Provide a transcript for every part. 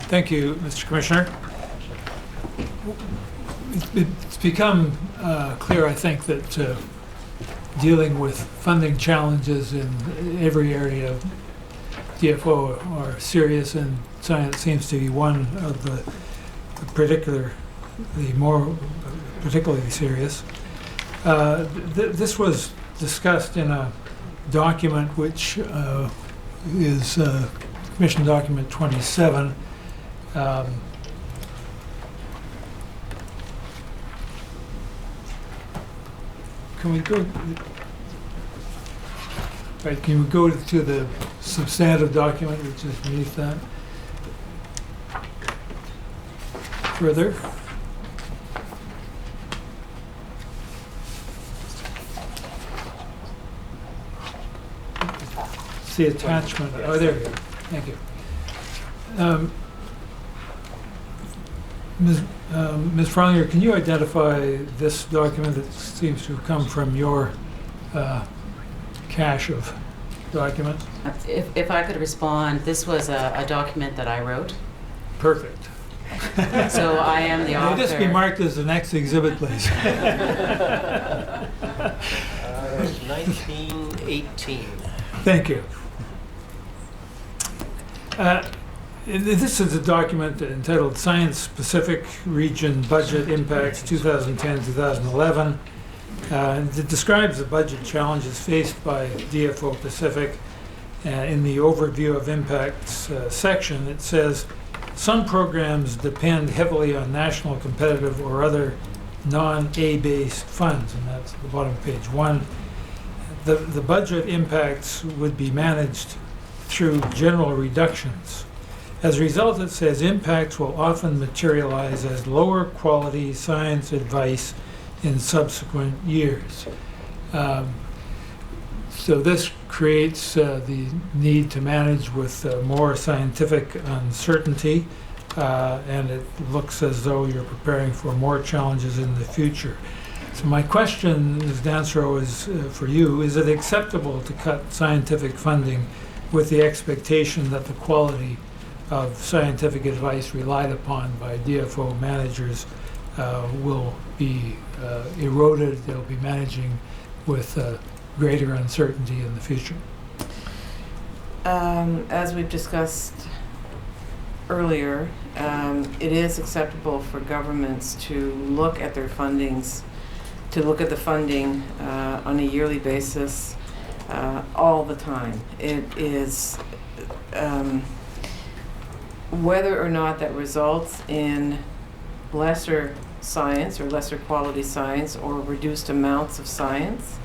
Thank you, Mr. Commissioner. It's become clear, I think, that dealing with funding challenges in every area of DFO are serious, and science seems to be one of the more particularly serious. This was discussed in a document which is Commission Document 27. Can we go? Right, can we go to the substantive document, which is beneath that? Further. It's the attachment. Oh, there you go. Thank you. Ms. Frolinger, can you identify this document that seems to come from your cache of documents? If I could respond, this was a document that I wrote. Perfect. So I am the author. May this be marked as the next exhibit, please. 1918. Thank you. This is a document entitled Science-Specific Region Budget Impacts 2010-2011. It describes the budget challenges faced by DFO Pacific. In the overview of impacts section, it says, some programs depend heavily on national competitive or other non-A-based funds, and that's at the bottom of page 1. The budget impacts would be managed through general reductions. As a result, it says impacts will often materialize as lower quality science advice in subsequent years. So this creates the need to manage with more scientific uncertainty, and it looks as though you're preparing for more challenges in the future. So my question, Ms. Dansero, is for you. Is it acceptable to cut scientific funding with the expectation that the quality of scientific advice relied upon by DFO managers will be eroded? They'll be managing with greater uncertainty in the future? As we've discussed earlier, it is acceptable for governments to look at their fundings, to look at the funding on a yearly basis all the time. It is whether or not that results in lesser science or lesser quality science or reduced amounts of science,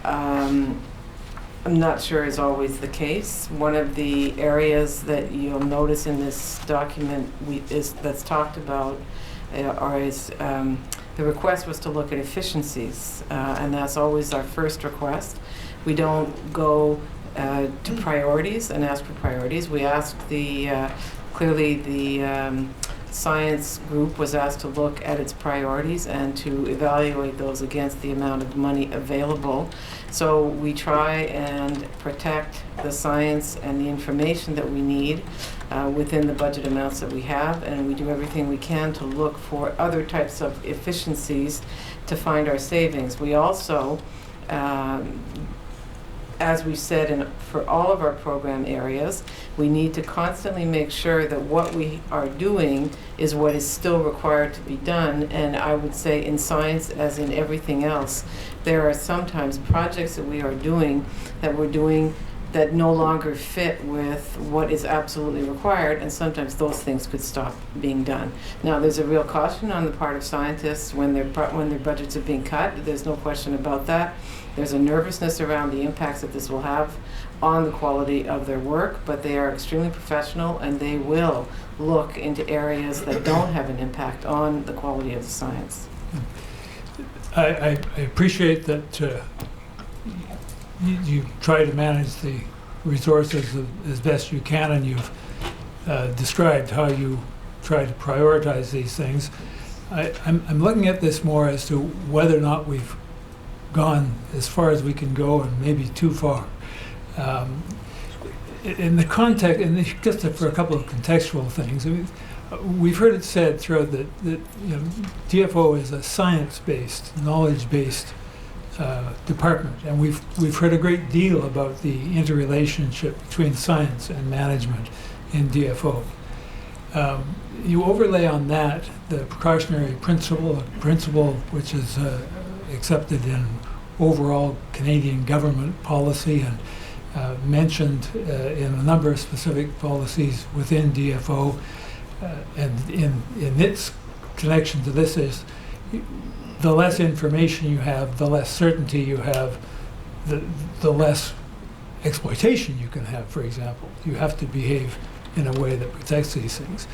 I'm not sure is always the case. One of the areas that you'll notice in this document that's talked about the request was to look at efficiencies, and that's always our first request. We don't go to priorities and ask for priorities. We asked clearly the science group was asked to look at its priorities and to evaluate those against the amount of money available. So we try and protect the science and the information that we need within the budget amounts that we have, and we do everything we can to look for other types of efficiencies to find our savings. We also, as we said, for all of our program areas, we need to constantly make sure that what we are doing is what is still required to be done. And I would say in science, as in everything else, there are sometimes projects that we are doing that no longer fit with what is absolutely required, and sometimes those things could stop being done. Now, there's a real caution on the part of scientists when their budgets are being cut. There's no question about that. There's a nervousness around the impacts that this will have on the quality of their work, but they are extremely professional, and they will look into areas that don't have an impact on the quality of the science. I appreciate that you try to manage the resources as best you can, and you've described how you try to prioritize these things. I'm looking at this more as to whether or not we've gone as far as we can go, and maybe too far. in the context, and just for a couple of contextual things, I mean, we've heard it said throughout that DFO is a science-based, knowledge-based department, and we've heard a great deal about the interrelationship between science and management in DFO. You overlay on that the precautionary principle, which is accepted in overall Canadian government policy and mentioned in a number of specific policies within DFO, and in its connection to this is the less information you have, the less certainty you have, the less exploitation you can have, for example. You have to behave in a way that protects these things.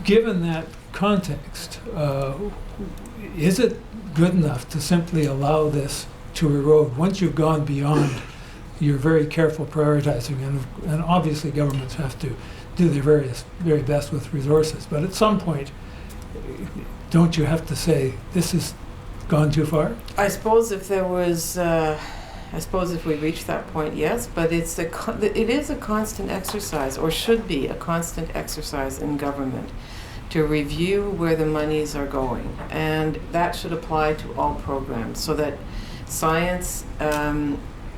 Given that context, is it good enough to simply allow this to erode once you've gone beyond your very careful prioritizing? And obviously governments have to do their very best with resources, but at some point, don't you have to say, this has gone too far? I suppose if there was, if we reach that point, yes, but it is a constant exercise, or should be a constant exercise in government, to review where the monies are going. And that should apply to all programs, so that science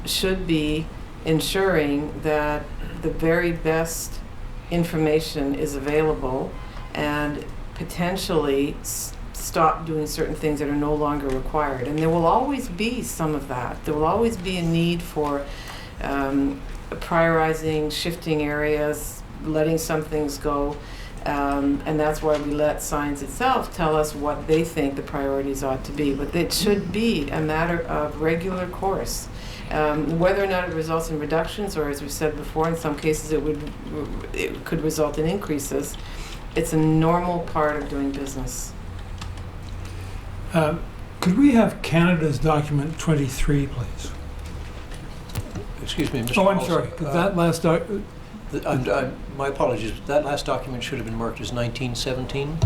should be ensuring that the very best information is available and potentially stop doing certain things that are no longer required. And there will always be some of that. There will always be a need for prioritizing, shifting areas, letting some things go. And that's why we let science itself tell us what they think the priorities ought to be. But it should be a matter of regular course. Whether or not it results in reductions, or as we said before, in some cases it could result in increases, it's a normal part of doing business. Could we have Canada's document 23, please? Excuse me, Mr. Oh, I'm Paulson. sorry. That last my apologies. That last document should have been marked as 1917.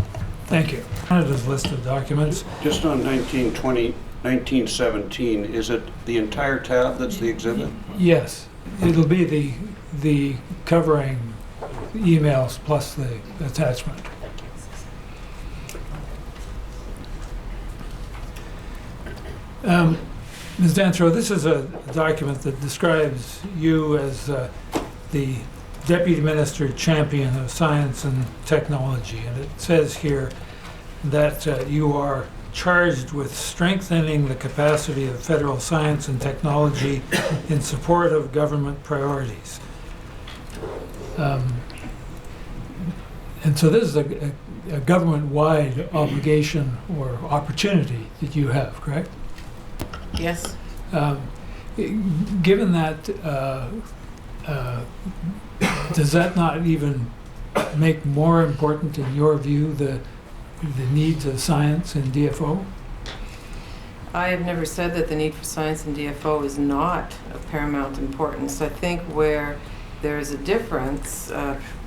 Thank you. Canada's list of documents. Just on 1917, is it the entire tab that's the exhibit? Yes, it'll be the covering emails plus the attachment. Ms. Dansereau, this is a document that describes you as the Deputy Minister Champion of Science and Technology, and it says here that you are charged with strengthening the capacity of federal science and technology in support of government priorities. And so this is a government-wide obligation or opportunity that you have, correct? Yes. Given that, does that not even make more important, in your view, the needs of science in DFO? I have never said that the need for science in DFO is not of paramount importance. I think where there's a difference,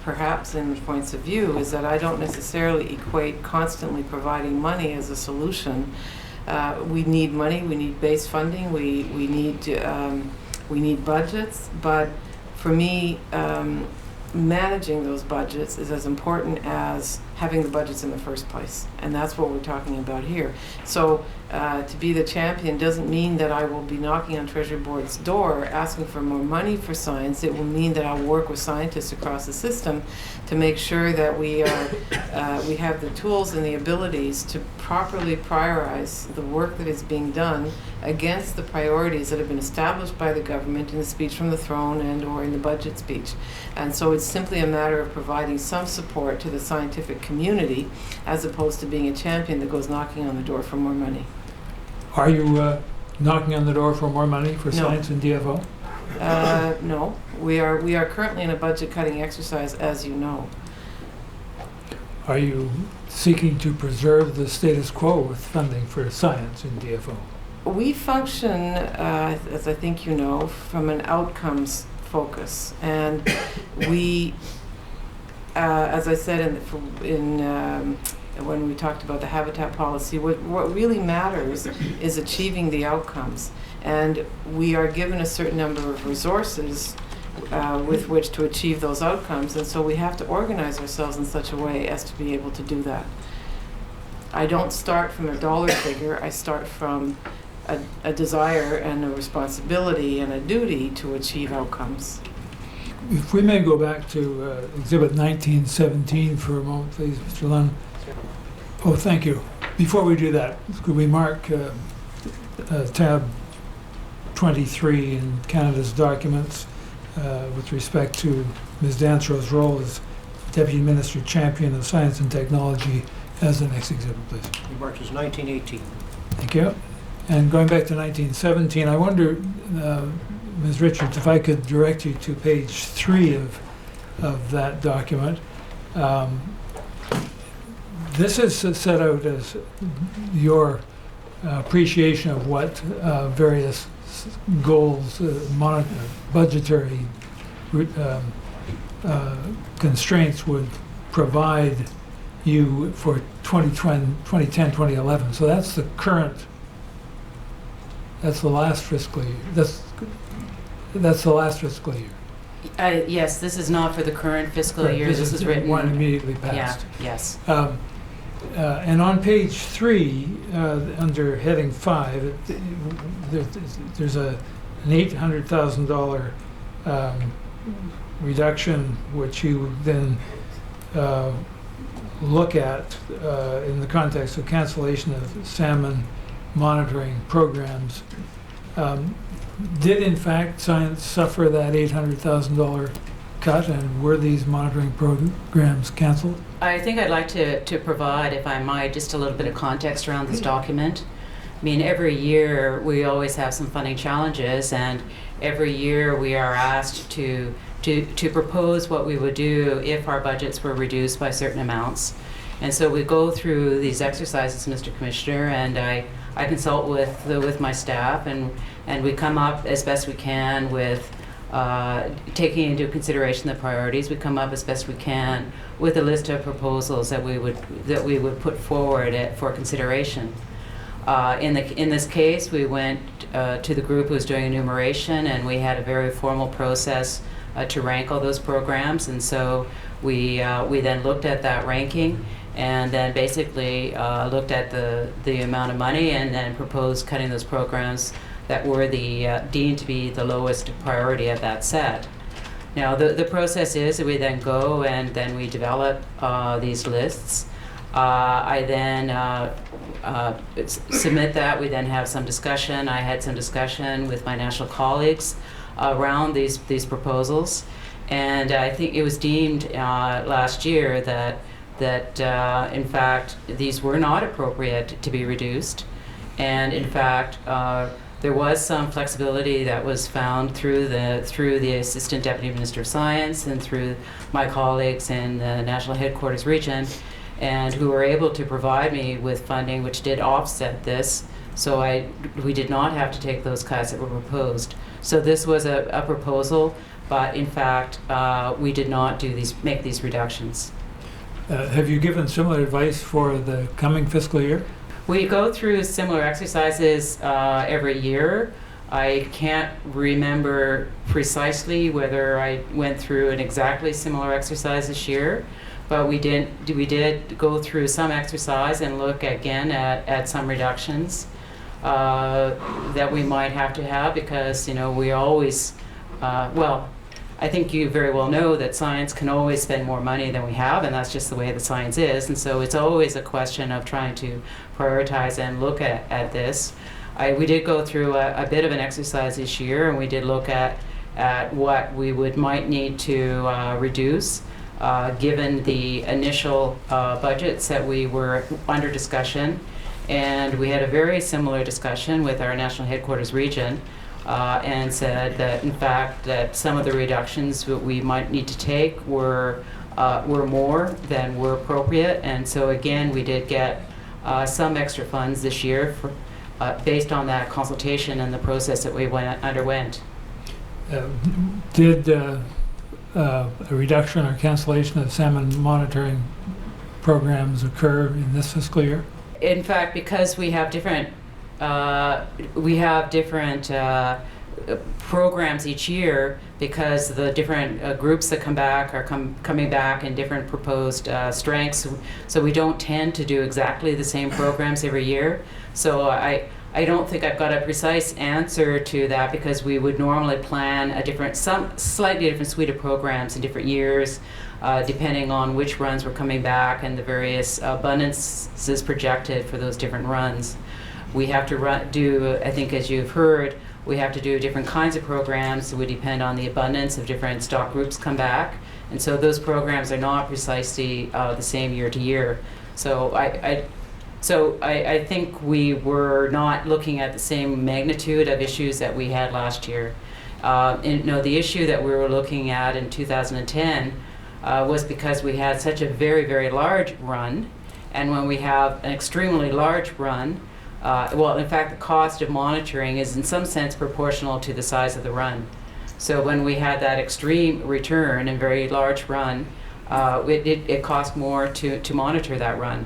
perhaps in the points of view, is that I don't necessarily equate constantly providing money as a solution. We need money, we need base funding, we need budgets, but for me, managing those budgets is as important as having the budgets in the first place, and that's what we're talking about here. So to be the champion doesn't mean that I will be knocking on Treasury Board's door asking for more money for science. It will mean that I'll work with scientists across the system to make sure that we have the tools and the abilities to properly prioritize the work that is being done against the priorities that have been established by the government in the speech from the throne and or in the budget speech. And so it's simply a matter of providing some support to the scientific community as opposed to being a champion that goes knocking on the door for more money. Are you knocking on the door for more money for No. science in DFO? No, we are currently in a budget cutting exercise, as you know. Are you seeking to preserve the status quo with funding for science in DFO? We function, as I think you know, from an outcomes focus, and we, as I said when we talked about the habitat policy, what really matters is achieving the outcomes, and we are given a certain number of resources with which to achieve those outcomes. And so we have to organize ourselves in such a way as to be able to do that. I don't start from a dollar figure. I start from a desire and a responsibility and a duty to achieve outcomes. If we may go back to Exhibit 1917 for a moment, please, Mr. Lund. Oh, thank you. Before we do that, could we mark tab 23 in Canada's documents with respect to Ms. Dansereau's role as Deputy Minister Champion of Science and Technology as the next exhibit, please. He marked as 1918. Thank you. And going back to 1917, I wonder, Ms. Richards, if I could direct you to page 3 of that document. This is set out as your appreciation of what various goals, budgetary constraints would provide you for 2010, 2011. So that's the current. That's the last fiscal year. That's the last fiscal year. Yes, this is not for the current fiscal Right, year. This was written. one immediately Yeah, passed. yes. And on page 3, under heading 5, there's an $800,000 reduction, which you then look at in the context of cancellation of salmon monitoring programs. Did in fact science suffer that $800,000 cut, and were these monitoring programs canceled? I think I'd like to provide, if I might, just a little bit of context around this document. I mean, every year we always have some funding challenges, and every year we are asked to propose what we would do if our budgets were reduced by certain amounts. And so we go through these exercises, Mr. Commissioner, and I consult with my staff, and we come up as best we can with taking into consideration the priorities. We come up as best we can with a list of proposals that we would put forward for consideration. In this case, we went to the group who was doing enumeration, and we had a very formal process to rank all those programs. And so we then looked at that ranking, and then basically looked at the amount of money, and then proposed cutting those programs that were deemed to be the lowest priority of that set. Now the process is that we then go and then we develop these lists. I then submit that. We then have some discussion. I had some discussion with my national colleagues around these proposals, and I think it was deemed last year that in fact these were not appropriate to be reduced, and in fact there was some flexibility that was found through the Assistant Deputy Minister of Science and through my colleagues in the National Headquarters region, and who were able to provide me with funding which did offset this. So we did not have to take those cuts that were proposed. So this was a proposal, but in fact we did not make these reductions. Have you given similar advice for the coming fiscal year? We go through similar exercises every year. I can't remember precisely whether I went through an exactly similar exercise this year, but we did go through some exercise and look again at some reductions that we might have to have, because we always I think you very well know that science can always spend more money than we have, and that's just the way that science is. And so it's always a question of trying to prioritize and look at this. We did go through a bit of an exercise this year, and we did look at what we might need to reduce given the initial budgets that we were under discussion. And we had a very similar discussion with our National Headquarters region, and said that in fact that some of the reductions that we might need to take were more than were appropriate. And so again, we did get some extra funds this year based on that consultation and the process that we underwent. Did a reduction or cancellation of salmon monitoring programs occur in this fiscal year? In fact, because we have different programs each year because the different groups that come back are coming back in different proposed strengths. So we don't tend to do exactly the same programs every year. So I don't think I've got a precise answer to that because we would normally plan some slightly different suite of programs in different years, depending on which runs were coming back and the various abundances projected for those different runs. We have to do, I think as you've heard, we have to do different kinds of programs. It would depend on the abundance of different stock groups come back. And so those programs are not precisely the same year to year. So I think we were not looking at the same magnitude of issues that we had last year. The issue that we were looking at in 2010 was because we had such a very, very large run. And when we have an extremely large run, in fact, the cost of monitoring is in some sense proportional to the size of the run. So when we had that extreme return and very large run, it cost more to monitor that run.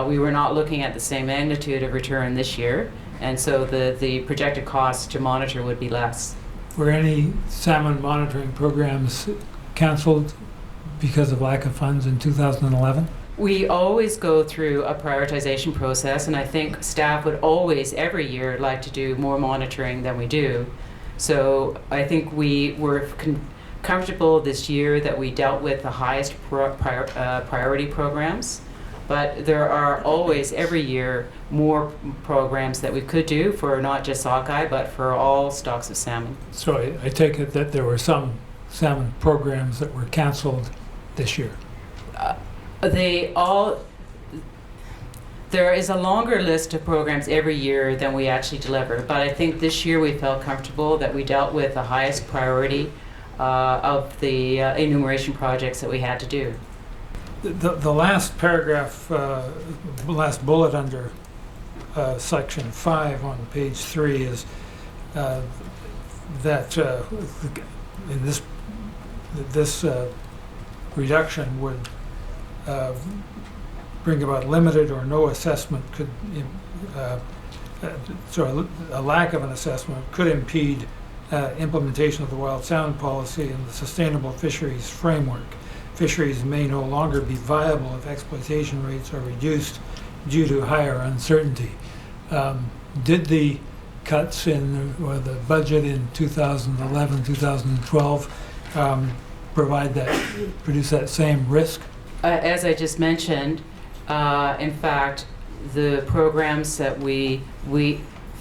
We were not looking at the same magnitude of return this year, and so the projected cost to monitor would be less. Were any salmon monitoring programs canceled because of lack of funds in 2011? We always go through a prioritization process, and I think staff would always, every year, like to do more monitoring than we do. So I think we were comfortable this year that we dealt with the highest priority programs, but there are always, every year, more programs that we could do for not just sockeye, but for all stocks of salmon. So I take it that there were some salmon programs that were canceled this year. There is a longer list of programs every year than we actually deliver, but I think this year we felt comfortable that we dealt with the highest priority of the enumeration projects that we had to do. The last paragraph, last bullet under section 5 on page 3 is that in this reduction would bring about limited or no assessment could, a lack of an assessment could impede implementation of the wild salmon policy and the sustainable fisheries framework. Fisheries may no longer be viable if exploitation rates are reduced due to higher uncertainty. Did the cuts in the budget in 2011, 2012 produce that same risk? As I just mentioned, in fact, the programs that we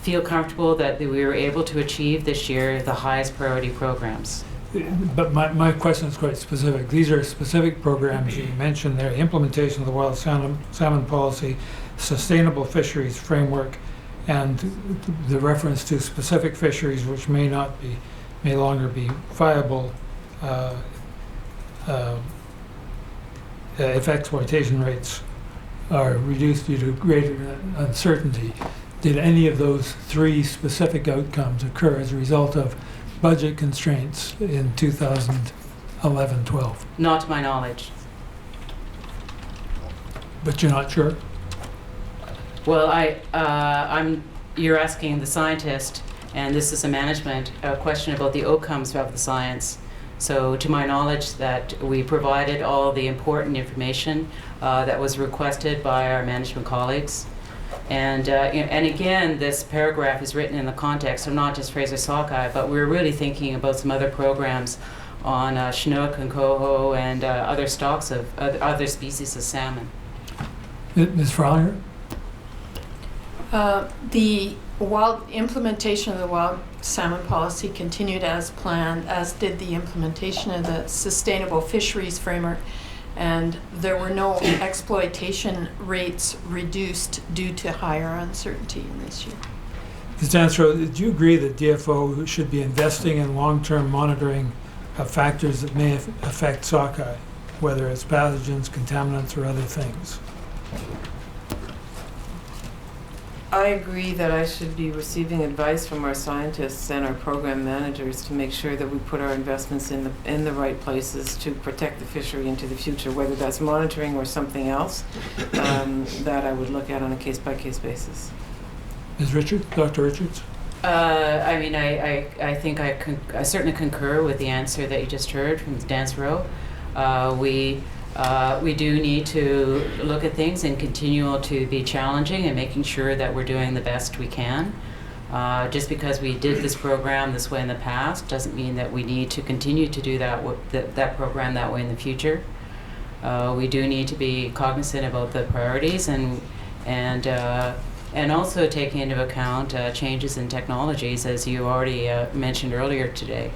feel comfortable that we were able to achieve this year, the highest priority programs. But my question is quite specific. These are specific programs you mentioned there: implementation of the wild salmon policy, sustainable fisheries framework, and the reference to specific fisheries which may longer be viable if exploitation rates are reduced due to greater uncertainty. Did any of those 3 specific outcomes occur as a result of budget constraints in 2011-12? Not to my knowledge. But you're not sure? Well, you're asking the scientist, and this is a management question about the outcomes of the science. So to my knowledge, that we provided all the important information that was requested by our management colleagues. And again, this paragraph is written in the context of not just Fraser sockeye, but we're really thinking about some other programs on Chinook and coho and other stocks of other species of salmon. Ms. Frolinger? The implementation of the wild salmon policy continued as planned, as did the implementation of the sustainable fisheries framework, and there were no exploitation rates reduced due to higher uncertainty in this year. Ms. Danstra, do you agree that DFO should be investing in long-term monitoring of factors that may affect sockeye, whether it's pathogens, contaminants, or other things? I agree that I should be receiving advice from our scientists and our program managers to make sure that we put our investments in the right places to protect the fishery into the future, whether that's monitoring or something else that I would look at on a case-by-case basis. Ms. Richards, Dr. Richards? I mean, I think I certainly concur with the answer that you just heard from Dansero. We do need to look at things and continue to be challenging and making sure that we're doing the best we can. Just because we did this program this way in the past doesn't mean that we need to continue to do that program that way in the future. We do need to be cognizant about the priorities and also taking into account changes in technologies, as you already mentioned earlier today.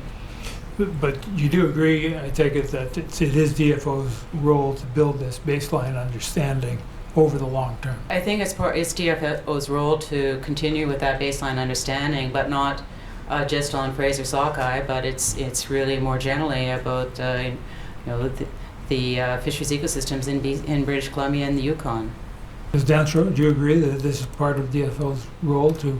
But you do agree, I take it, that it is DFO's role to build this baseline understanding over the long term? I think it's DFO's role to continue with that baseline understanding, but not just on Fraser Sockeye, but it's really more generally about the fisheries ecosystems in British Columbia and the Yukon. Ms. Dansero, do you agree that this is part of DFO's role to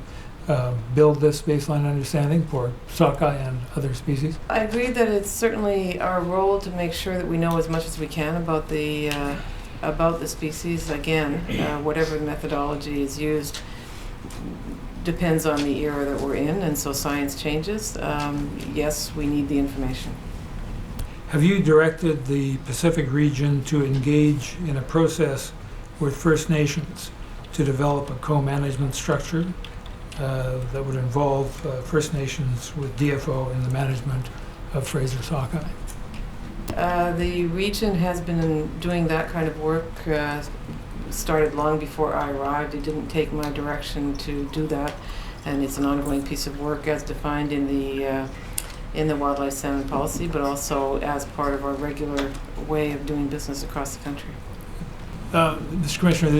build this baseline understanding for sockeye and other species? I agree that it's certainly our role to make sure that we know as much as we can about the species. Again, whatever methodology is used depends on the era that we're in, and so science changes. Yes, we need the information. Have you directed the Pacific region to engage in a process with First Nations to develop a co-management structure that would involve First Nations with DFO in the management of Fraser Sockeye? The region has been doing that kind of work, started long before I arrived. It didn't take my direction to do that, and it's an ongoing piece of work as defined in the wildlife salmon policy, but also as part of our regular way of doing business across the country. Mr. Commissioner,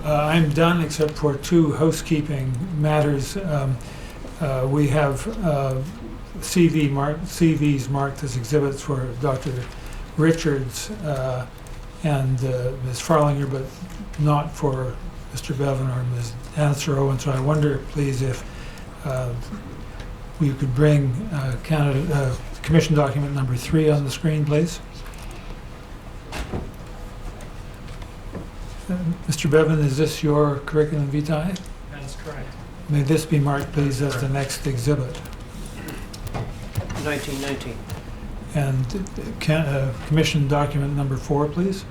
I'm done except for two housekeeping matters. We have CVs marked as exhibits for Dr. Richards and Ms. Farlinger, but not for Mr. Bevan or Ms. Dansero. And so I wonder, please, if we could bring Commission document number 3 on the screen, please. Mr. Bevan, is this your curriculum vitae? That's correct. May this be marked, please, as the next exhibit. 1919. And Commission document number 4, please.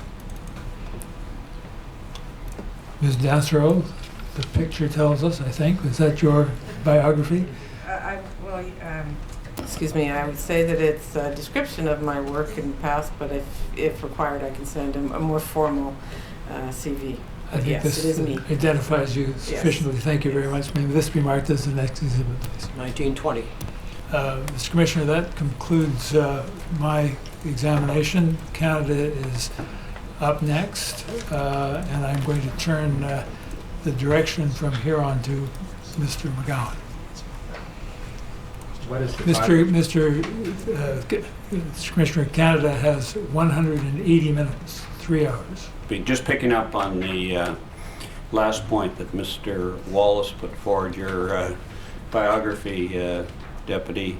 Ms. Dansero, the picture tells us, I think, is that your biography? Excuse me, I would say that it's a description of my work in the past, but if required, I can send a more formal CV. I think yes, this it is me. identifies you sufficiently. Yes. Thank you very much. May this be marked as the next exhibit, please. 1920. Mr. Commissioner, that concludes my examination. Canada is up next, and I'm going to turn the direction from here on to Mr. McGowan. What is the Mr. Commissioner, Canada has 180 minutes, 3 hours. Just picking up on the last point that Mr. Wallace put forward, your biography, Deputy.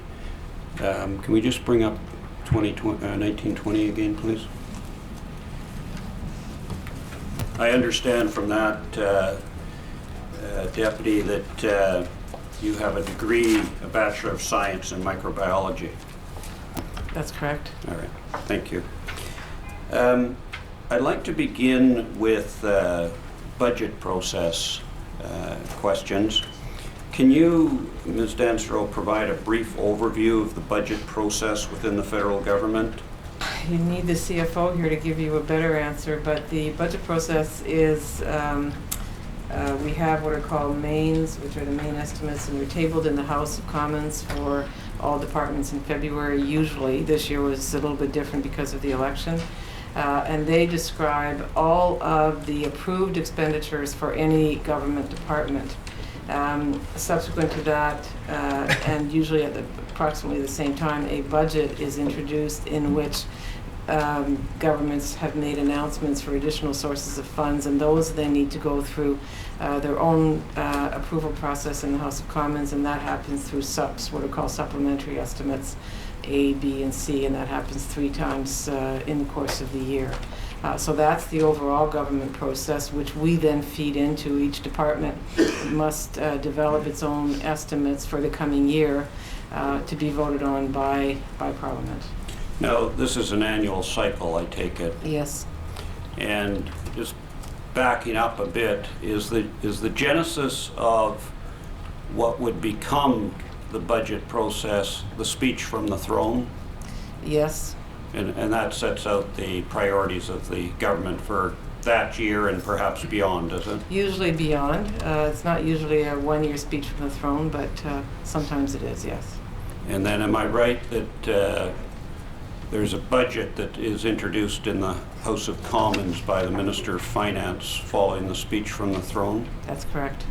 Can we just bring up 1920 again, please? I understand from that, Deputy, that you have a degree, a Bachelor of Science in Microbiology. That's correct. All right, thank you. I'd like to begin with budget process questions. Can you, Ms. Dansero, provide a brief overview of the budget process within the federal government? You need the CFO here to give you a better answer, but the budget process is, we have what are called mains, which are the main estimates, and they're tabled in the House of Commons for all departments in February, usually. This year was a little bit different because of the election. And they describe all of the approved expenditures for any government department. Subsequent to that, and usually at approximately the same time, a budget is introduced in which governments have made announcements for additional sources of funds, and those then need to go through their own approval process in the House of Commons, and that happens through SUPs, what are called supplementary estimates, A, B, and C, and that happens 3 times in the course of the year. So that's the overall government process, which we then feed into. Each department must develop its own estimates for the coming year to be voted on by Parliament. Now, this is an annual cycle, I take it. Yes. And just backing up a bit, is the genesis of what would become the budget process the speech from the throne? Yes. And that sets out the priorities of the government for that year and perhaps beyond, does it? Usually beyond. It's not usually a one-year speech from the throne, but sometimes it is, yes. And then am I right that there's a budget that is introduced in the House of Commons by the Minister of Finance following the speech from the throne? That's correct.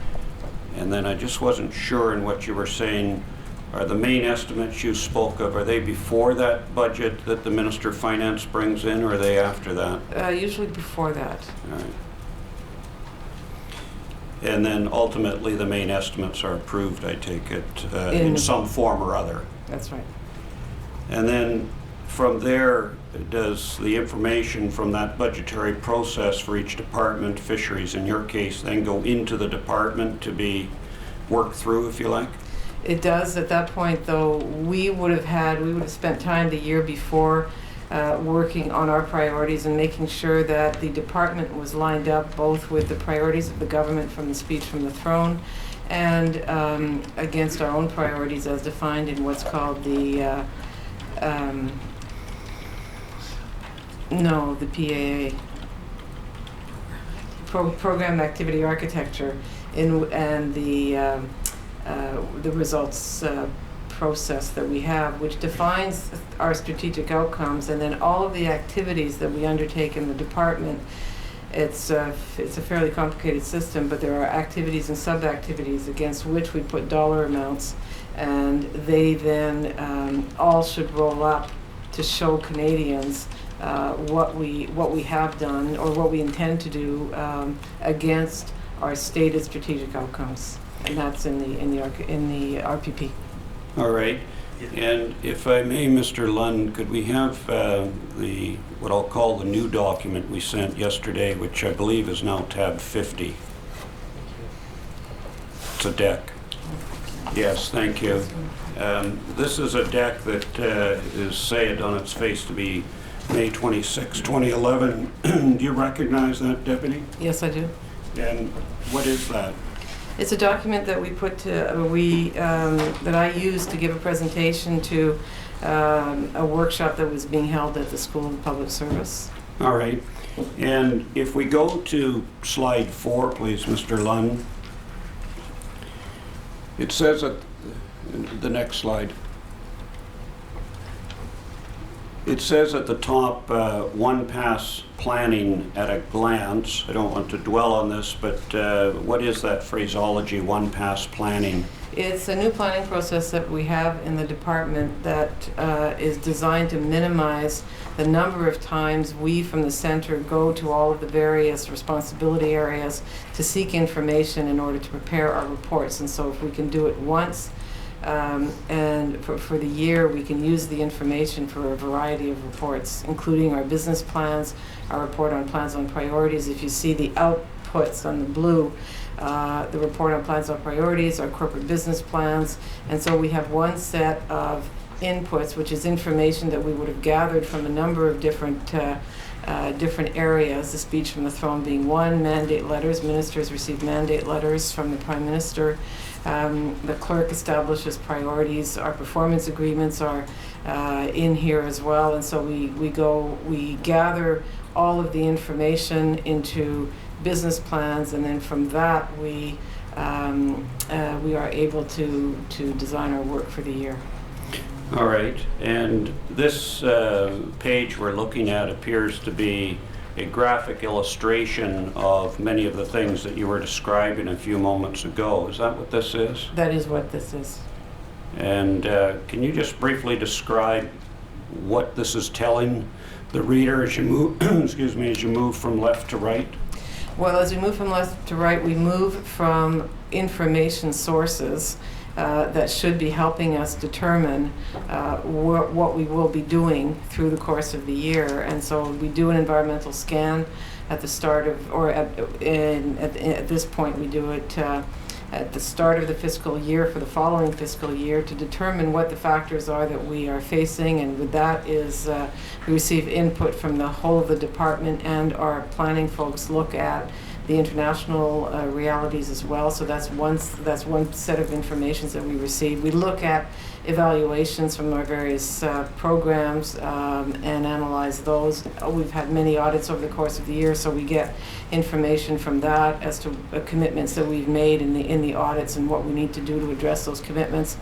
And then I just wasn't sure in what you were saying. Are the main estimates you spoke of, are they before that budget that the Minister of Finance brings in, or are they after that? Usually before that. All right. And then ultimately, the main estimates are approved, I take it, in some form or other. That's right. And then from there, does the information from that budgetary process for each department, fisheries in your case, then go into the department to be worked through, if you like? It does. At that point, though, we would have spent time the year before working on our priorities and making sure that the department was lined up both with the priorities of the government from the speech from the throne and against our own priorities as defined in what's called the PAA, Program Activity Architecture, and the results process that we have, which defines our strategic outcomes, and then all of the activities that we undertake in the department. It's a fairly complicated system, but there are activities and sub-activities against which we put dollar amounts, and they then all should roll up to show Canadians what we have done or what we intend to do against our stated strategic outcomes. And that's in the RPP. All right. And if I may, Mr. Lund, could we have what I'll call the new document we sent yesterday, which I believe is now tab 50. It's a deck. Yes, thank you. This is a deck that is said on its face to be May 26, 2011. Do you recognize that, Deputy? Yes, I do. And what is that? It's a document that we put to that I used to give a presentation to a workshop that was being held at the School of Public Service. All right. And if we go to slide 4, please, Mr. Lund. It says at the next slide. It says at the top, one pass planning at a glance. I don't want to dwell on this, but what is that phraseology, one pass planning? It's a new planning process that we have in the department that is designed to minimize the number of times we from the center go to all of the various responsibility areas to seek information in order to prepare our reports. And so if we can do it once, and for the year, we can use the information for a variety of reports, including our business plans, our report on plans on priorities. If you see the outputs on the blue, the report on plans on priorities, our corporate business plans, and so we have one set of inputs, which is information that we would have gathered from a number of different areas, the speech from the throne being one, mandate letters. Ministers receive mandate letters from the Prime Minister. The clerk establishes priorities. Our performance agreements are in here as well, and so we gather all of the information into business plans, and then from that we are able to design our work for the year. All right, and this page we're looking at appears to be a graphic illustration of many of the things that you were describing a few moments ago. Is that what this is? That is what this is. And can you just briefly describe what this is telling the reader as you move, excuse me, as you move from left to right? Well, as we move from left to right, we move from information sources that should be helping us determine what we will be doing through the course of the year. And so we do an environmental scan at the start of, or at this point we do it at the start of the fiscal year for the following fiscal year to determine what the factors are that we are facing. And with that is we receive input from the whole of the department, and our planning folks look at the international realities as well. So that's one set of information that we receive. We look at evaluations from our various programs and analyze those. We've had many audits over the course of the year, so we get information from that as to commitments that we've made in the audits and what we need to do to address those commitments.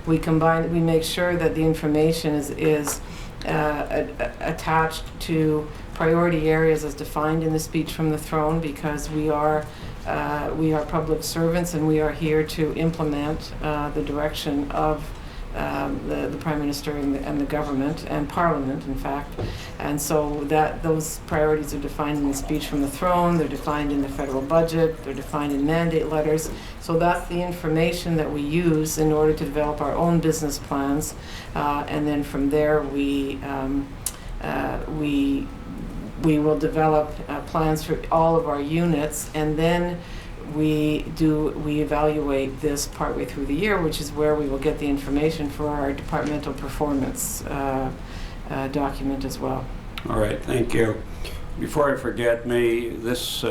We make sure that the information is attached to priority areas as defined in the speech from the throne, because we are public servants and we are here to implement the direction of the Prime Minister and the government and Parliament, in fact. And so those priorities are defined in the speech from the throne, they're defined in the federal budget, they're defined in mandate letters. So that's the information that we use in order to develop our own business plans. And then from there we will develop plans for all of our units, and then we evaluate this partway through the year, which is where we will get the information for our departmental performance document as well. All right, thank you. Before I forget, may this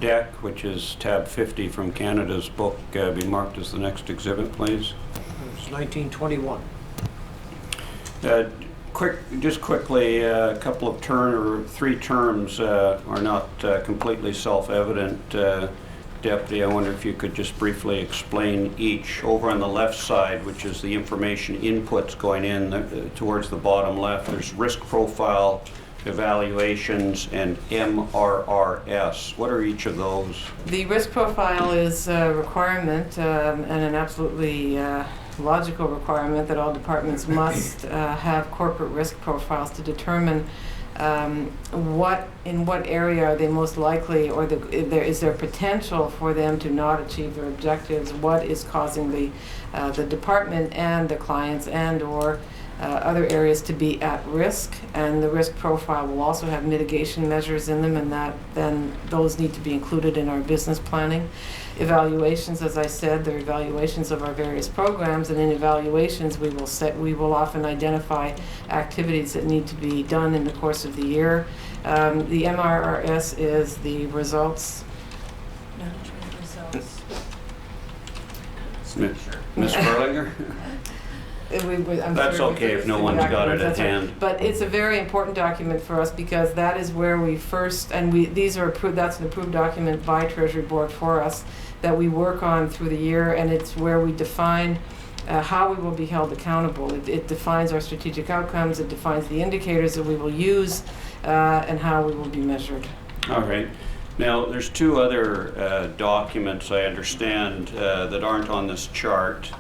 deck, which is tab 50 from Canada's book, be marked as the next exhibit, please? It's 1921. Just quickly, a couple of three terms are not completely self-evident. Deputy, I wonder if you could just briefly explain each. Over on the left side, which is the information inputs going in towards the bottom left, there's risk profile, evaluations, and MRRS. What are each of those? The risk profile is a requirement and an absolutely logical requirement that all departments must have corporate risk profiles to determine in what area are they most likely, or is there potential for them to not achieve their objectives, what is causing the department and the clients and or other areas to be at risk. And the risk profile will also have mitigation measures in them, and then those need to be included in our business planning. Evaluations, as I said, they're evaluations of our various programs, and in evaluations we will often identify activities that need to be done in the course of the year. The MRRS is the results. Management results. Ms. Berlinger? That's okay if no one's got it at hand. But it's a very important document for us, because that is where we first, and these are approved, that's an approved document by Treasury Board for us that we work on through the year, and it's where we define how we will be held accountable. It defines our strategic outcomes, it defines the indicators that we will use, and how we will be measured. All right. Now, there's two other documents, I understand, that aren't on this chart.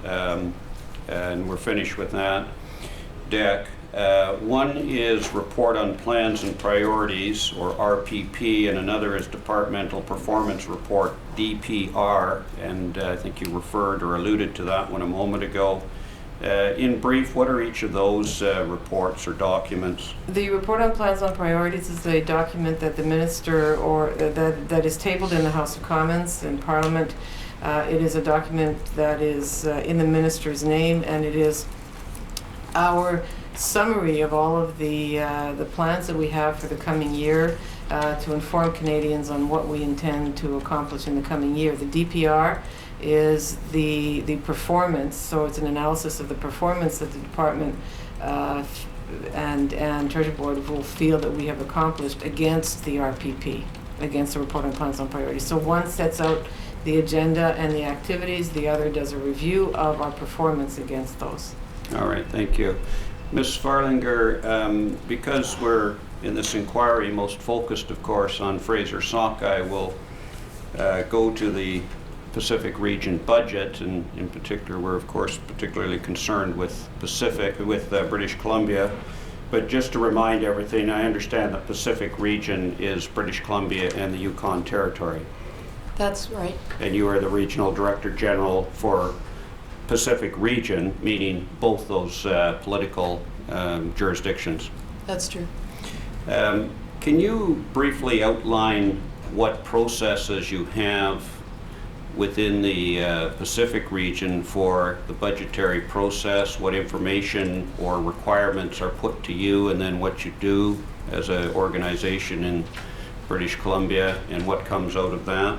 And we're finished with that deck. One is Report on Plans and Priorities, or RPP, and another is Departmental Performance Report, DPR, and I think you referred or alluded to that one a moment ago. In brief, what are each of those reports or documents? The Report on Plans and Priorities is a document that the Minister, or that is tabled in the House of Commons in Parliament. It is a document that is in the Minister's name, and it is our summary of all of the plans that we have for the coming year to inform Canadians on what we intend to accomplish in the coming year. The DPR is the performance, so it's an analysis of the performance that the Department and Treasury Board will feel that we have accomplished against the RPP, against the Report on Plans and Priorities. So one sets out the agenda and the activities, the other does a review of our performance against those. All right, thank you. Ms. Farlinger, because we're in this inquiry most focused, of course, on Fraser Sockeye, we'll go to the Pacific region budget, and in particular, we're of course particularly concerned with British Columbia. But just to remind everything, I understand the Pacific region is British Columbia and the Yukon Territory. That's right. And you are the Regional Director General for Pacific region, meaning both those political jurisdictions. That's true. Can you briefly outline what processes you have within the Pacific region for the budgetary process, what information or requirements are put to you, and then what you do as an organization in British Columbia, and what comes out of that?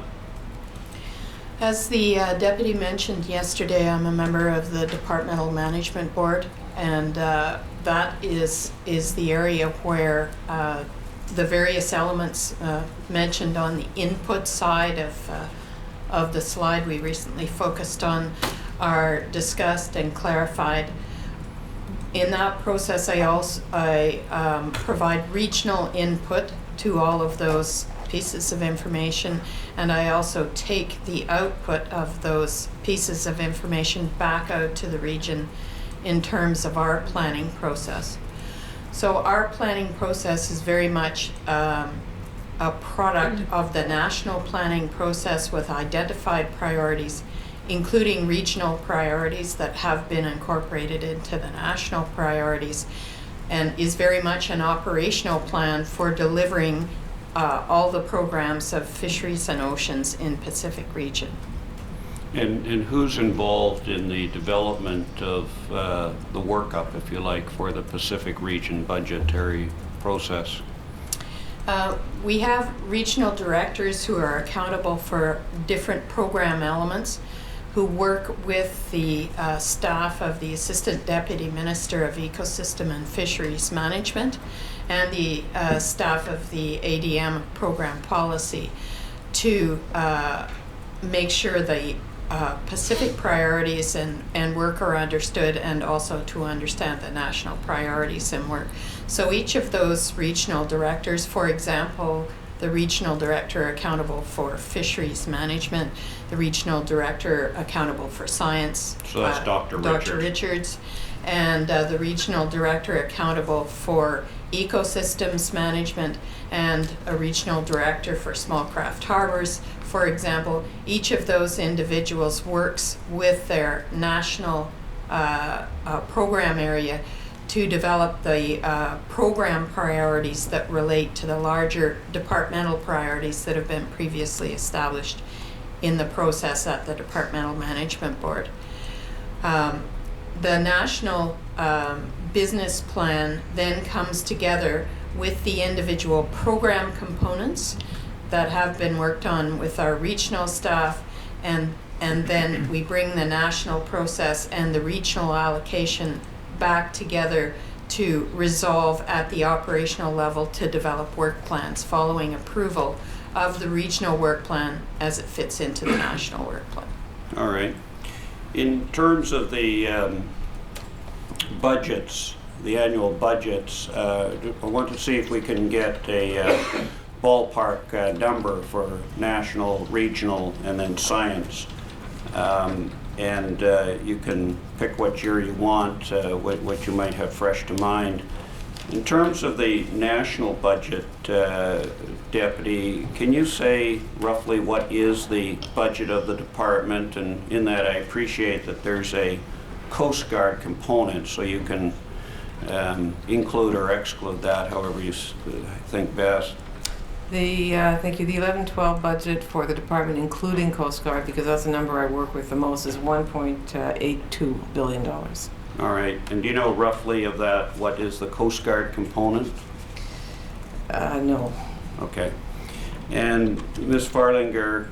As the deputy mentioned yesterday, I'm a member of the Departmental Management Board, and that is the area where the various elements mentioned on the input side of the slide we recently focused on are discussed and clarified. In that process, I provide regional input to all of those pieces of information, and I also take the output of those pieces of information back out to the region in terms of our planning process. So our planning process is very much a product of the national planning process with identified priorities, including regional priorities that have been incorporated into the national priorities, and is very much an operational plan for delivering all the programs of fisheries and oceans in Pacific region. And who's involved in the development of the workup, if you like, for the Pacific region budgetary process? We have regional directors who are accountable for different program elements, who work with the staff of the Assistant Deputy Minister of Ecosystem and Fisheries Management and the staff of the ADM program policy to make sure the Pacific priorities and work are understood, and also to understand the national priorities and work. So each of those regional directors, for example, the regional director accountable for fisheries management, the regional director accountable for science. So that's Dr. Richards, and the regional director accountable for ecosystems management, and a regional director for small craft harbors. For example, each of those individuals works with their national program area to develop the program priorities that relate to the larger departmental priorities that have been previously established in the process at the Departmental Management Board. The national business plan then comes together with the individual program components that have been worked on with our regional staff, and then we bring the national process and the regional allocation back together to resolve at the operational level to develop work plans following approval of the regional work plan as it fits into the national work plan. All right. In terms of the budgets, the annual budgets, I want to see if we can get a ballpark number for national, regional, and then science. And you can pick what year you want, what you might have fresh to mind. In terms of the national budget, Deputy, can you say roughly what is the budget of the department? And in that, I appreciate that there's a Coast Guard component, so you can include or exclude that however you think best. Thank you. The 11-12 budget for the department, including Coast Guard, because that's the number I work with the most, is $1.82 billion. All right. And do you know roughly of that what is the Coast Guard component? No. Okay. And Ms. Farlinger,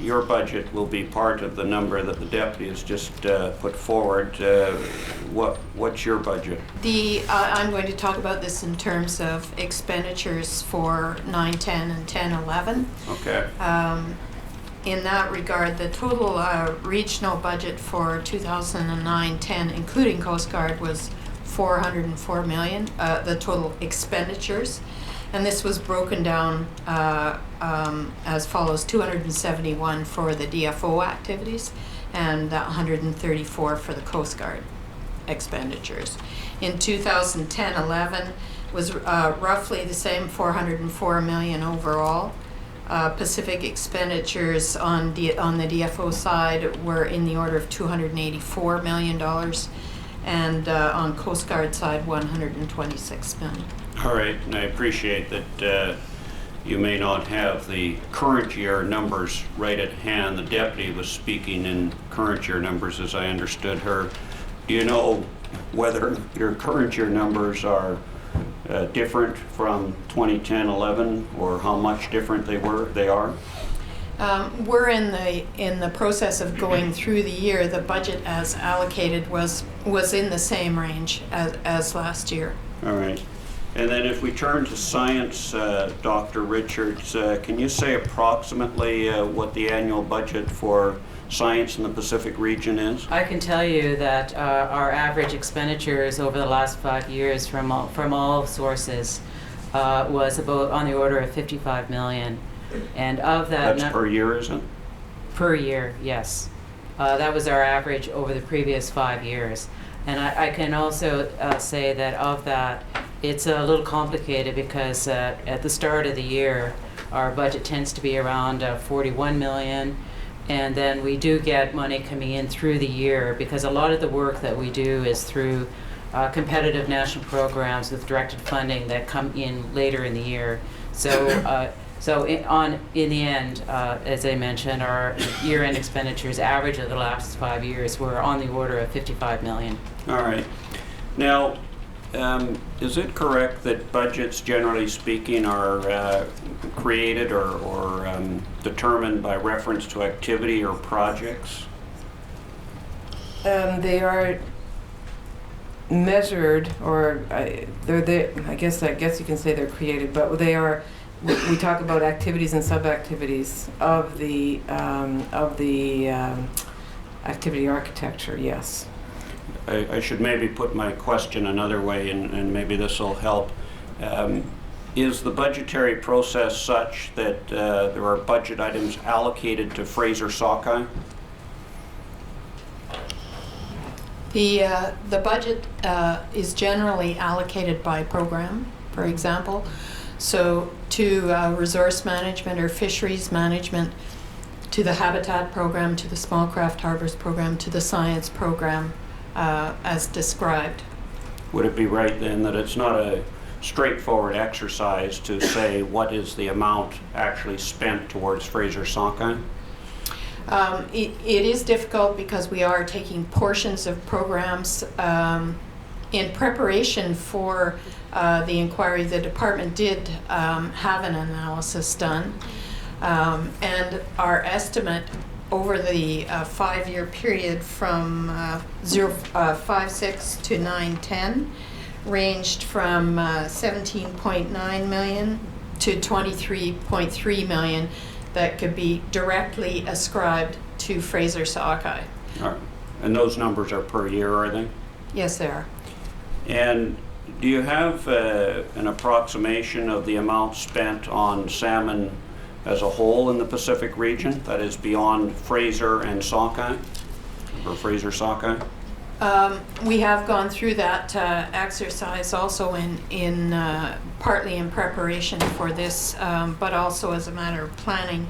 your budget will be part of the number that the deputy has just put forward. What's your budget? I'm going to talk about this in terms of expenditures for 9-10 and 10-11. Okay. In that regard, the total regional budget for 2009-10, including Coast Guard, was $404 million, the total expenditures. And this was broken down as follows: 271 for the DFO activities and 134 for the Coast Guard expenditures. In 2010-11 was roughly the same, 404 million overall. Pacific expenditures on the DFO side were in the order of $284 million, and on Coast Guard side, $126 million. All right, and I appreciate that you may not have the current year numbers right at hand. The deputy was speaking in current year numbers, as I understood her. Do you know whether your current year numbers are different from 2010-11, or how much different they are? We're in the process of going through the year. The budget as allocated was in the same range as last year. All right. And then if we turn to science, Dr. Richards, can you say approximately what the annual budget for science in the Pacific region is? I can tell you that our average expenditures over the last 5 years from all sources was about on the order of $55 million. And of that... That's per year, isn't it? Per year, yes. That was our average over the previous 5 years. And I can also say that of that, it's a little complicated because at the start of the year, our budget tends to be around $41 million. And then we do get money coming in through the year because a lot of the work that we do is through competitive national programs with directed funding that come in later in the year. So, in the end, as I mentioned, our year-end expenditures average of the last 5 years were on the order of $55 million. All right. Now, is it correct that budgets, generally speaking, are created or determined by reference to activity or projects? They are measured, or I guess you can say they're created, but they are. We talk about activities and sub-activities of the activity architecture. Yes. I should maybe put my question another way, and maybe this will help. Is the budgetary process such that there are budget items allocated to Fraser Sockeye? The budget is generally allocated by program, for example. So to resource management or fisheries management, to the habitat program, to the small craft harbors program, to the science program, as described. Would it be right then that it's not a straightforward exercise to say what is the amount actually spent towards Fraser Sockeye? It is difficult because we are taking portions of programs in preparation for the inquiry. The department did have an analysis done, and our estimate over the 5-year period from 056 to 910 ranged from 17.9 million to 23.3 million that could be directly ascribed to Fraser Sockeye. All right. And those numbers are per year, are they? Yes, they are. And do you have an approximation of the amount spent on salmon as a whole in the Pacific region, that is beyond Fraser and Sockeye, or Fraser Sockeye? We have gone through that exercise also in partly in preparation for this, but also as a matter of planning.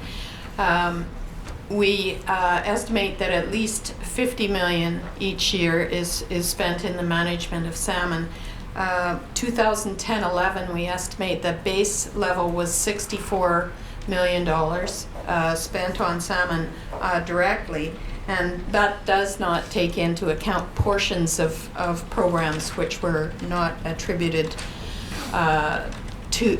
We estimate that at least 50 million each year is spent in the management of salmon. 2010-11, we estimate that base level was $64 million spent on salmon directly. And that does not take into account portions of programs which were not attributed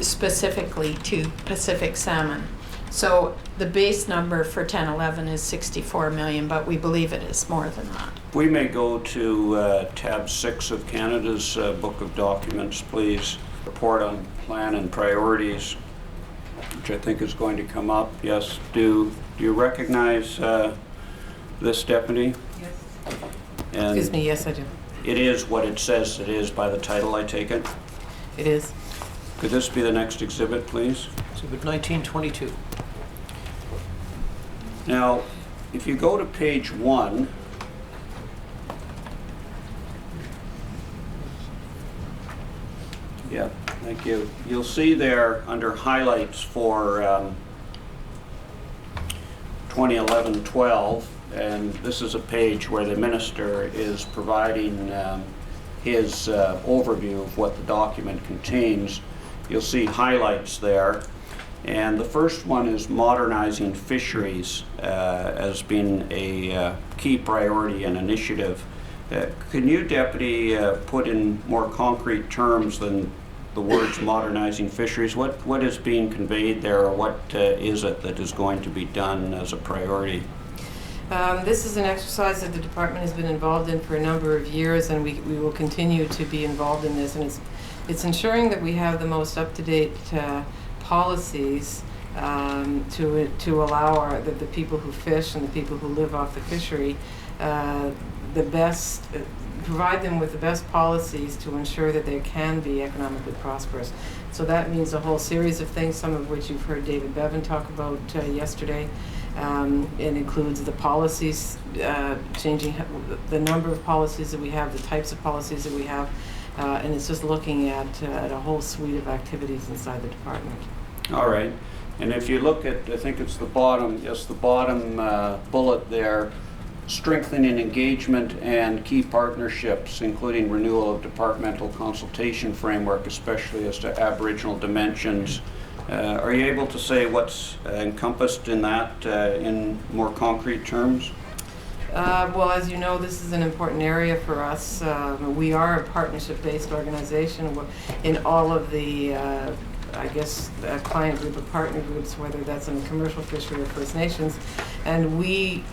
specifically to Pacific salmon. So the base number for 10-11 is 64 million, but we believe it is more than that. We may go to tab 6 of Canada's Book of Documents, please. Report on plan and priorities, which I think is going to come up. Yes, do you recognize this, Deputy? Yes. And Excuse me, yes I do. it is what it says it is by the title, I take it? It is. Could this be the next exhibit, please? Exhibit 1922. Now, if you go to page 1, yeah, thank you. You'll see there under highlights for 2011-12, and this is a page where the minister is providing his overview of what the document contains. You'll see highlights there. And the first one is modernizing fisheries as being a key priority and initiative. Can you, Deputy, put in more concrete terms than the words modernizing fisheries? What is being conveyed there, or what is it that is going to be done as a priority? This is an exercise that the department has been involved in for a number of years, and we will continue to be involved in this. And it's ensuring that we have the most up-to-date policies to allow the people who fish and the people who live off the fishery provide them with the best policies to ensure that they can be economically prosperous. So that means a whole series of things, some of which you've heard David Bevan talk about yesterday. It includes the policies, changing the number of policies that we have, the types of policies that we have, and it's just looking at a whole suite of activities inside the department. All right. And if you look at, I think it's the bottom bullet there, strengthening engagement and key partnerships, including renewal of departmental consultation framework, especially as to Aboriginal dimensions. Are you able to say what's encompassed in that in more concrete terms? Well, as you know, this is an important area for us. We are a partnership-based organization in all of the client group or partner groups, whether that's in commercial fishery or First Nations, and we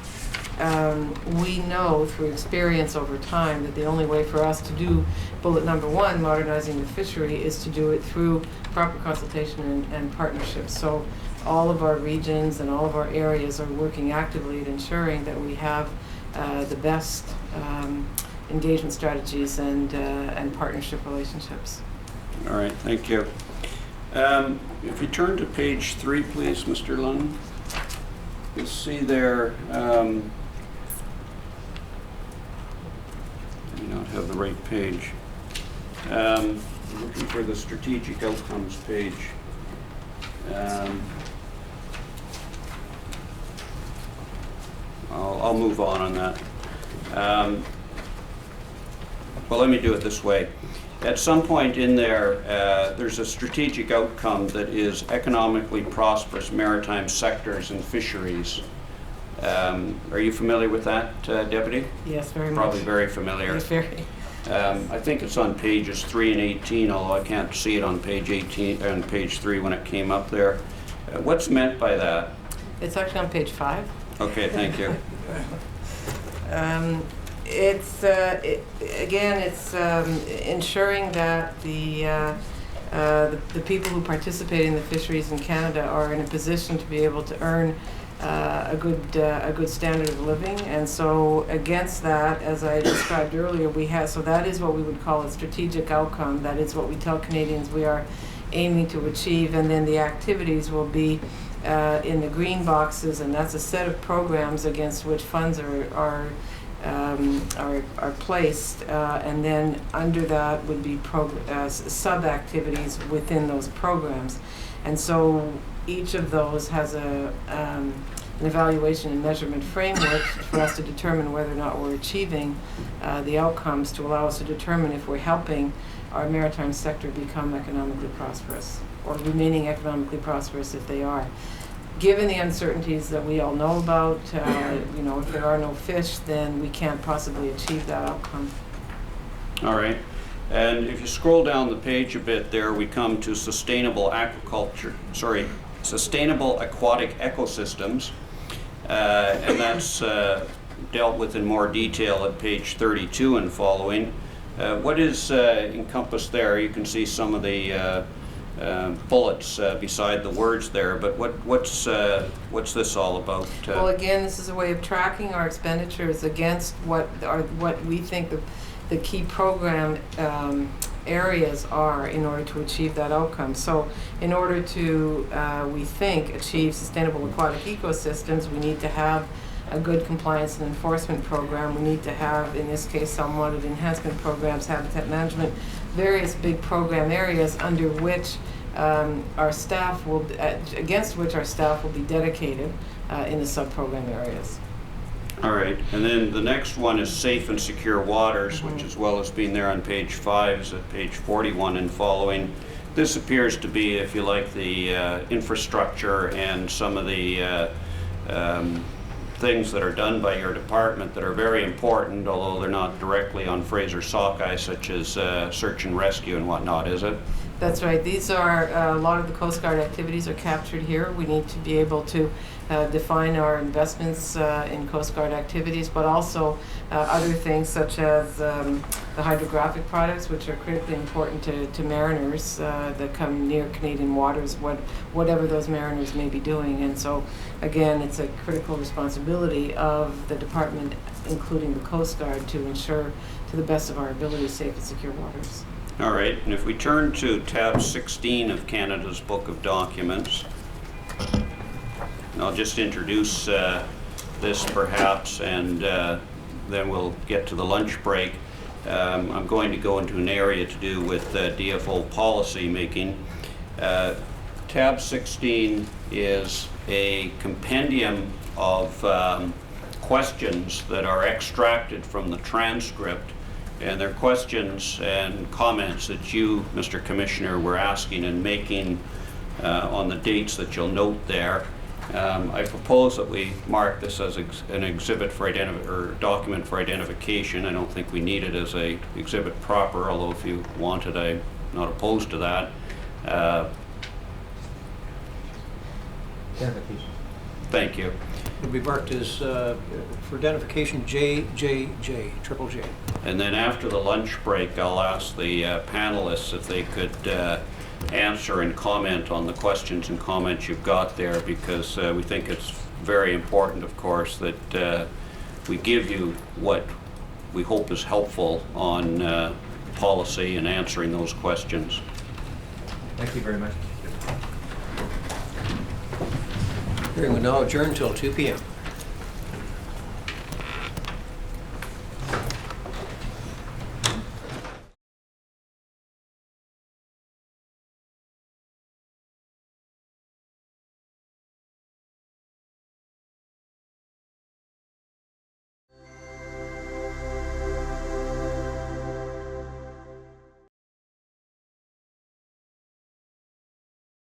know through experience over time that the only way for us to do bullet number one, modernizing the fishery, is to do it through proper consultation and partnerships. So all of our regions and all of our areas are working actively at ensuring that we have the best engagement strategies and partnership relationships. All right, thank you. If you turn to page 3, please, Mr. Lund. You'll see there, I may not have the right page. I'm looking for the strategic outcomes page. I'll move on that. Well, let me do it this way. At some point in there, there's a strategic outcome that is economically prosperous maritime sectors and fisheries. Are you familiar with that, Deputy? Yes, very much. Probably very familiar. Yes, very. I think it's on pages 3 and 18, although I can't see it on page 18 and page 3 when it came up there. What's meant by that? It's actually on page 5. Okay, thank you. It's ensuring that the people who participate in the fisheries in Canada are in a position to be able to earn a good standard of living. And so against that, as I described earlier, so that is what we would call a strategic outcome. That is what we tell Canadians we are aiming to achieve, and then the activities will be in the green boxes, and that's a set of programs against which funds are placed, and then under that would be sub-activities within those programs. And so each of those has an evaluation and measurement framework for us to determine whether or not we're achieving the outcomes, to allow us to determine if we're helping our maritime sector become economically prosperous, or remaining economically prosperous if they are. Given the uncertainties that we all know about, if there are no fish, then we can't possibly achieve that outcome. All right. And if you scroll down the page a bit there, we come to sustainable aquatic ecosystems. And that's dealt with in more detail at page 32 and following. What is encompassed there? You can see some of the bullets beside the words there, but what's this all about? Well, again, this is a way of tracking our expenditures against what we think the key program areas are in order to achieve that outcome. So in order to, we think, achieve sustainable aquatic ecosystems, we need to have a good compliance and enforcement program. We need to have, in this case, unwanted enhancement programs, habitat management, various big program areas under which our staff will, against which our staff will be dedicated in the sub-program areas. All right, and then the next one is safe and secure waters, which as well as being there on page 5 is at page 41 and following. This appears to be, if you like, the infrastructure and some of the things that are done by your department that are very important, although they're not directly on Fraser Sockeye, such as search and rescue and whatnot, is it? That's right. These are, a lot of the Coast Guard activities are captured here. We need to be able to define our investments in Coast Guard activities, but also other things such as the hydrographic products, which are critically important to mariners that come near Canadian waters, whatever those mariners may be doing. And so, again, it's a critical responsibility of the department, including the Coast Guard, to ensure, to the best of our ability, safe and secure waters. All right, and if we turn to tab 16 of Canada's Book of Documents, and I'll just introduce this perhaps, and then we'll get to the lunch break. I'm going to go into an area to do with DFO policy making. Tab 16 is a compendium of questions that are extracted from the transcript, and they're questions and comments that you, Mr. Commissioner, were asking and making on the dates that you'll note there. I propose that we mark this as an exhibit for or document for identification. I don't think we need it as a exhibit proper, although if you want it, I'm not opposed to that. Identification. Thank you. It'll be marked as, for identification, JJJ, triple J. And then after the lunch break, I'll ask the panelists if they could answer and comment on the questions and comments you've got there, because we think it's very important, of course, that we give you what we hope is helpful on policy and answering those questions. Thank you very much. Hearing will now adjourn until 2 p.m.